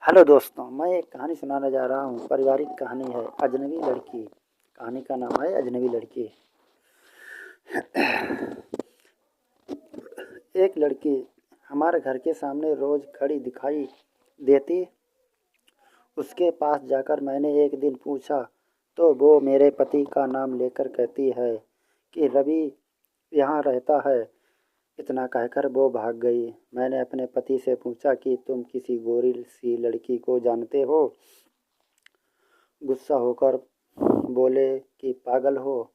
Hello दोस्तों, मैं एक कहानी सुनाने जा रहा हूँ। पारिवारिक कहानी है अजनबी लड़की। कहानी का नाम है अजनबी लड़की। एक लड़की हमारे घर के सामने रोज खड़ी दिखाई देती। उसके पास जाकर मैंने एक दिन पूछा तो वो मेरे पति का नाम लेकर कहती है कि रवि यहाँ रहता है। इतना कहकर वो भाग गई। मैंने अपने पति से पूछा कि तुम किसी गोरी सी लड़की को जानते हो? गुस्सा होकर बोले कि पागल हो।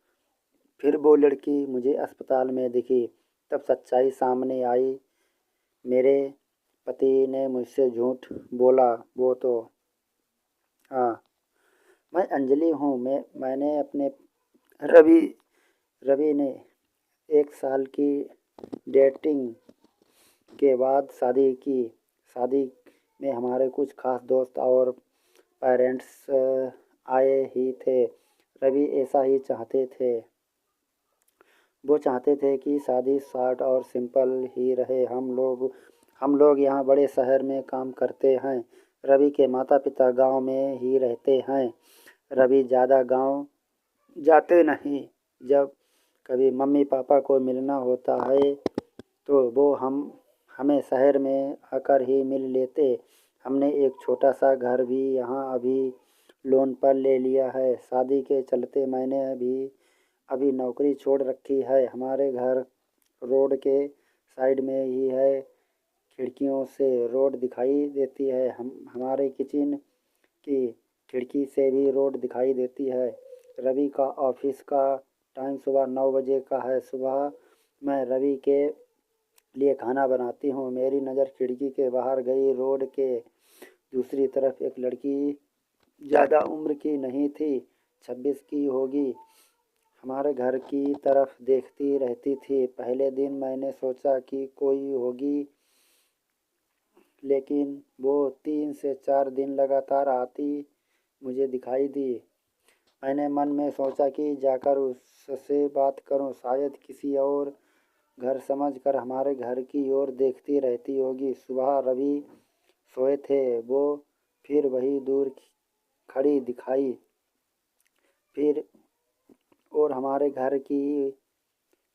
फिर वो लड़की मुझे अस्पताल में दिखी। तब सच्चाई सामने आई। मेरे पति ने मुझसे झूठ बोला। वो तो हाँ, मैं अंजलि हूँ। मैंने अपने रवि रवि ने 1 साल की डेटिंग के बाद शादी की। शादी में हमारे कुछ खास दोस्त और पेरेंट्स आए ही थे। रवि ऐसा ही चाहते थे। वो चाहते थे कि शादी शॉर्ट और सिंपल ही रहे। हम लोग यहाँ बड़े शहर में काम करते हैं। रवि के माता पिता गांव में ही रहते हैं। रवि ज़्यादा गांव जाते नहीं। जब कभी मम्मी पापा को मिलना होता है तो वो हमें शहर में आकर ही मिल लेते। हमने एक छोटा सा घर भी यहाँ अभी लोन पर ले लिया है। शादी के चलते मैंने अभी नौकरी छोड़ रखी है। हमारे घर रोड के साइड में ही है। खिड़कियों से रोड दिखाई देती है। हमारे किचन की खिड़की से भी रोड दिखाई देती है। रवि का ऑफिस का टाइम सुबह 9 बजे का है। सुबह मैं रवि के लिए खाना बनाती हूँ। मेरी नज़र खिड़की के बाहर गई। रोड के दूसरी तरफ एक लड़की ज़्यादा उम्र की नहीं थी, 26 की होगी, हमारे घर की तरफ देखती रहती थी। पहले दिन मैंने सोचा कि कोई होगी, लेकिन वो 3 से 4 दिन लगातार आती मुझे दिखाई दी। मैंने मन में सोचा कि जाकर उससे बात करूं। शायद किसी और घर समझकर हमारे घर की ओर देखती रहती होगी। सुबह रवि सोए थे। वो फिर वही दूर खड़ी दिखाई। फिर और हमारे घर की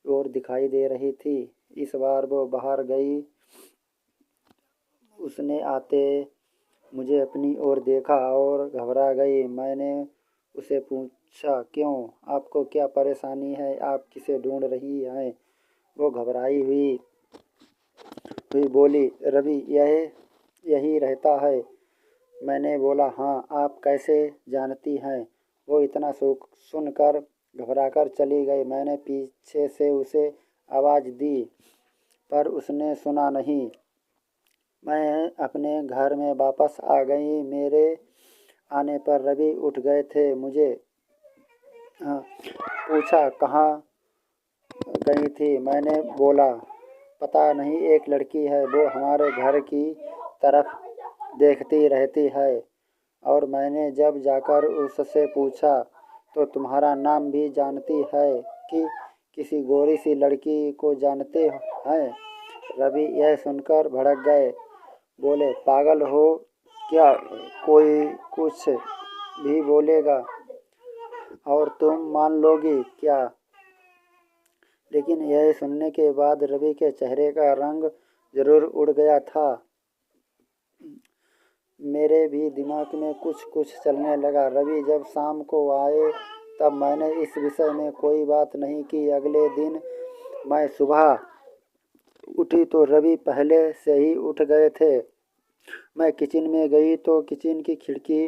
ओर दिखाई दे रही थी। इस बार वो बाहर गई। उसने आते मुझे अपनी ओर देखा और घबरा गई। मैंने उसे पूछा, क्यों? आपको क्या परेशानी है? आप किसे ढूंढ रही हैं? वो घबराई हुई बोली, रवि यही रहता है। मैंने बोला, हाँ, आप कैसे जानती हैं? वो इतना सुनकर घबराकर चली गई। मैंने पीछे से उसे आवाज़ दी पर उसने सुना नहीं। मैं अपने घर में वापस आ गई। मेरे आने पर रवि उठ गए थे। मुझे पूछा, कहाँ गई थी? मैंने बोला, पता नहीं, एक लड़की है, वो हमारे घर की तरफ देखती रहती है। और मैंने जब जाकर उससे पूछा तो तुम्हारा नाम भी जानती है कि किसी गोरी सी लड़की को जानते हैं? रवि यह सुनकर भड़क गए। बोले, पागल हो क्या? कोई कुछ भी बोलेगा और तुम मान लोगी क्या? लेकिन यह सुनने के बाद रवि के चेहरे का रंग जरूर उड़ गया था। मेरे भी दिमाग में कुछ कुछ चलने लगा। रवि जब शाम को आए तब मैंने इस विषय में कोई बात नहीं की। अगले दिन मैं सुबह उठी तो रवि पहले से ही उठ गए थे। मैं किचन में गई तो किचन की खिड़की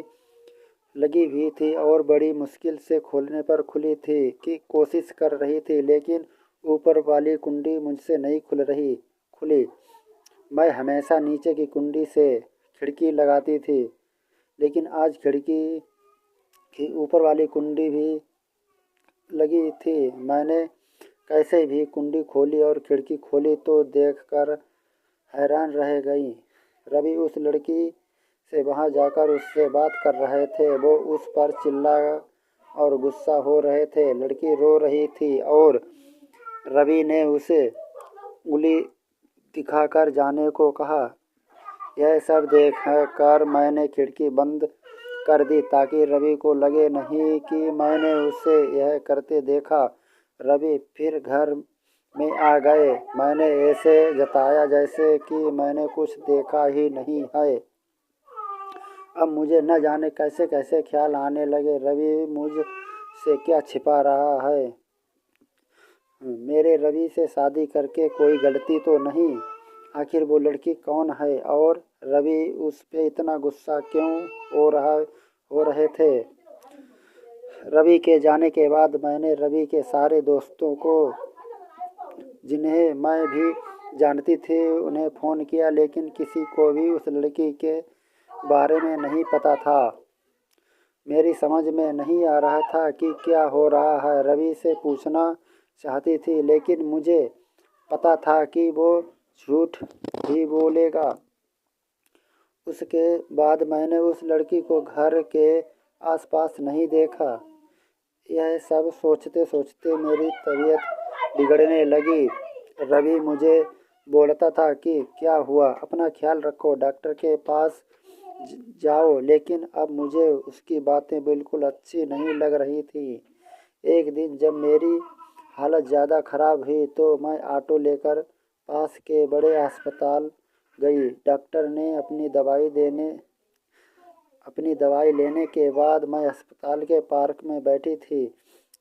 लगी हुई थी और बड़ी मुश्किल से खोलने पर खुली थी कि कोशिश कर रही थी, लेकिन ऊपर वाली कुंडी मुझसे नहीं खुली। मैं हमेशा नीचे की कुंडी से खिड़की लगाती थी, लेकिन आज खिड़की की ऊपर वाली कुंडी भी लगी थी। मैंने कैसे भी कुंडी खोली और खिड़की खोली तो देखकर हैरान रह गई। रवि उस लड़की से वहां जाकर उससे बात कर रहे थे। वो उस पर चिल्ला और गुस्सा हो रहे थे। लड़की रो रही थी और रवि ने उसे उंगली दिखाकर जाने को कहा। यह सब देख कर मैंने खिड़की बंद कर दी ताकि रवि को लगे नहीं कि मैंने उसे यह करते देखा। रवि फिर घर में आ गए। मैंने ऐसे जताया जैसे कि मैंने कुछ देखा ही नहीं है। अब मुझे न जाने कैसे कैसे ख्याल आने लगे। रवि मुझसे क्या छिपा रहा है? मेरे रवि से शादी करके कोई गलती तो नहीं? आखिर वो लड़की कौन है और रवि उस पे इतना गुस्सा क्यों हो रहे थे? रवि के जाने के बाद मैंने रवि के सारे दोस्तों को, जिन्हें मैं भी जानती थी, उन्हें फ़ोन किया, लेकिन किसी को भी उस लड़की के बारे में नहीं पता था। मेरी समझ में नहीं आ रहा था कि क्या हो रहा है। रवि से पूछना चाहती थी, लेकिन मुझे पता था कि वो झूठ ही बोलेगा। उसके बाद मैंने उस लड़की को घर के आसपास नहीं देखा। यह सब सोचते सोचते मेरी तबीयत बिगड़ने लगी। रवि मुझे बोलता था कि क्या हुआ, अपना ख्याल रखो, डॉक्टर के पास जाओ, लेकिन अब मुझे उसकी बातें बिल्कुल अच्छी नहीं लग रही थी। एक दिन जब मेरी हालत ज़्यादा ख़राब हुई तो मैं ऑटो लेकर पास के बड़े अस्पताल गई। डॉक्टर ने अपनी दवाई लेने के बाद मैं अस्पताल के पार्क में बैठी थी।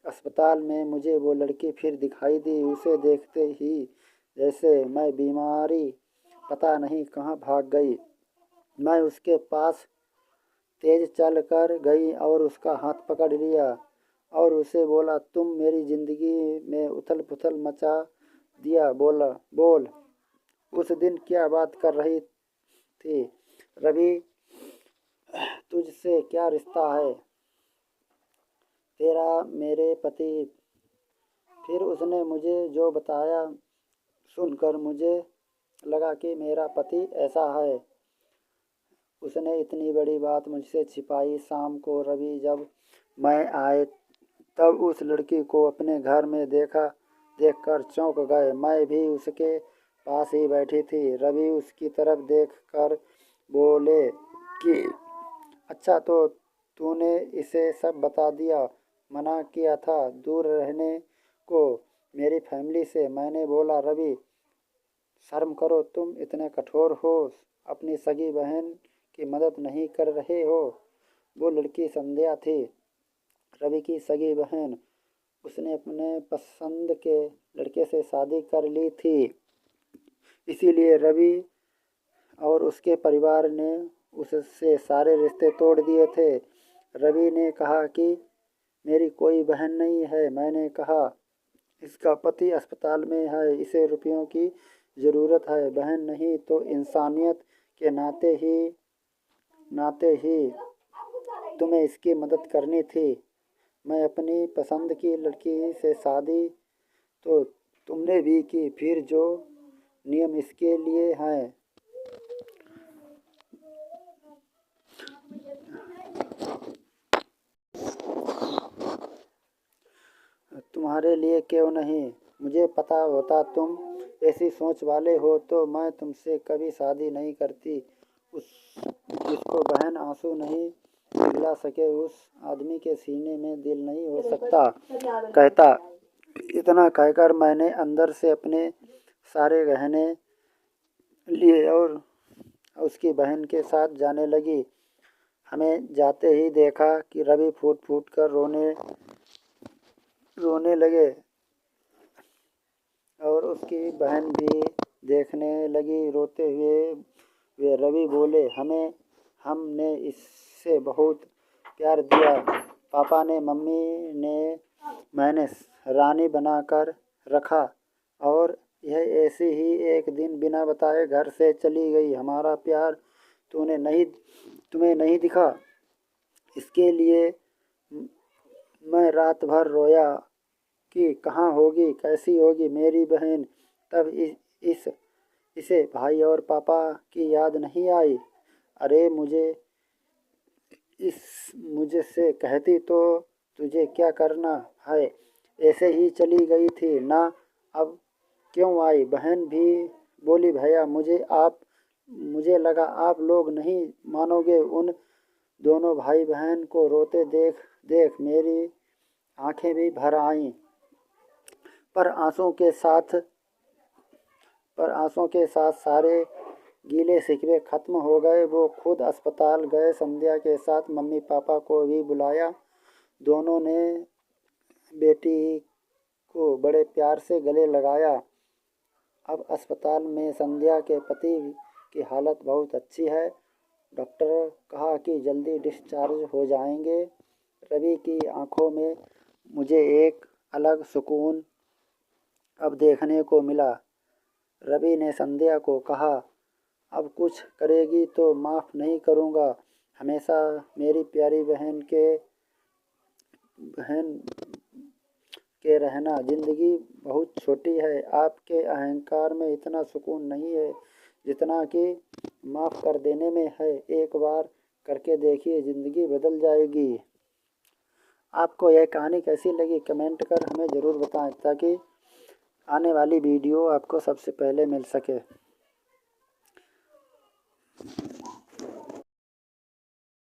अस्पताल में मुझे वो लड़की फिर दिखाई दी। उसे देखते ही जैसे मैं बीमारी पता नहीं कहाँ भाग गई। मैं उसके पास तेज चल कर गई और उसका हाथ पकड़ लिया और उसे बोला, तुम मेरी ज़िंदगी में उथल पुथल मचा दिया। बोल उस दिन क्या बात कर रही थी? रवि, तुझसे क्या रिश्ता है तेरा मेरे पति? फिर उसने मुझे जो बताया सुनकर मुझे लगा कि मेरा पति ऐसा है। उसने इतनी बड़ी बात मुझसे छिपाई। शाम को रवि जब मैं आए तब उस लड़की को अपने घर में देखकर चौंक गए। मैं भी उसके पास ही बैठी थी। रवि उसकी तरफ देखकर बोले कि अच्छा, तो तूने इसे सब बता दिया? मना किया था दूर रहने को मेरी फैमिली से। मैंने बोला, रवि, शर्म करो, तुम इतने कठोर हो, अपनी सगी बहन की मदद नहीं कर रहे हो। वो लड़की संध्या थी, रवि की सगी बहन। उसने अपने पसंद के लड़के से शादी कर ली थी। इसीलिए रवि और उसके परिवार ने उससे सारे रिश्ते तोड़ दिए थे। रवि ने कहा कि मेरी कोई बहन नहीं है। मैंने कहा, इसका पति अस्पताल में है, इसे रुपयों की ज़रूरत है, बहन नहीं तो इंसानियत के नाते ही तुम्हें इसकी मदद करनी थी। मैं अपनी पसंद की लड़की से शादी तो तुमने भी की, फिर जो नियम इसके लिए हैं तुम्हारे लिए क्यों नहीं? मुझे पता होता तुम ऐसी सोच वाले हो तो मैं तुमसे कभी शादी नहीं करती। जिसको बहन आंसू नहीं पिघला सके, उस आदमी के सीने में दिल नहीं हो सकता कहता। इतना कहकर मैंने अंदर से अपने सारे गहने लिए और उसकी बहन के साथ जाने लगी। हमें जाते ही देखा कि रवि फूट फूट कर रोने लगे और उसकी बहन भी देखने लगी रोते हुए। वे रवि बोले, हमने इससे बहुत प्यार दिया। पापा ने, मम्मी ने, मैंने रानी बनाकर रखा और यह ऐसे ही एक दिन बिना बताए घर से चली गई। हमारा प्यार तुम्हें नहीं दिखा? इसके लिए मैं रात भर रोया कि कहाँ होगी, कैसी होगी मेरी बहन। तब इसे भाई और पापा की याद नहीं आई। अरे मुझसे कहती तो तुझे क्या करना है, ऐसे ही चली गई थी ना, अब क्यों आई? बहन भी बोली, भैया मुझे आप मुझे लगा आप लोग नहीं मानोगे। उन दोनों भाई बहन को रोते देख देख मेरी आंखें भी भर आईं। पर आंसू के साथ पर आंसू के साथ सारे गीले शिकवे खत्म हो गए। वो खुद अस्पताल गए। संध्या के साथ मम्मी पापा को भी बुलाया। दोनों ने बेटी को बड़े प्यार से गले लगाया। अब अस्पताल में संध्या के पति की हालत बहुत अच्छी है। डॉक्टर कहा कि जल्दी डिस्चार्ज हो जाएंगे। रवि की आंखों में मुझे एक अलग सुकून अब देखने को मिला। रवि ने संध्या को कहा, अब कुछ करेगी तो माफ़ नहीं करूँगा। हमेशा मेरी प्यारी बहन के रहना। ज़िंदगी बहुत छोटी है। आपके अहंकार में इतना सुकून नहीं है जितना कि माफ़ कर देने में है। एक बार करके देखिए, ज़िंदगी बदल जाएगी। आपको यह कहानी कैसी लगी कमेंट कर हमें ज़रूर बताएं, ताकि आने वाली वीडियो आपको सबसे पहले मिल सके।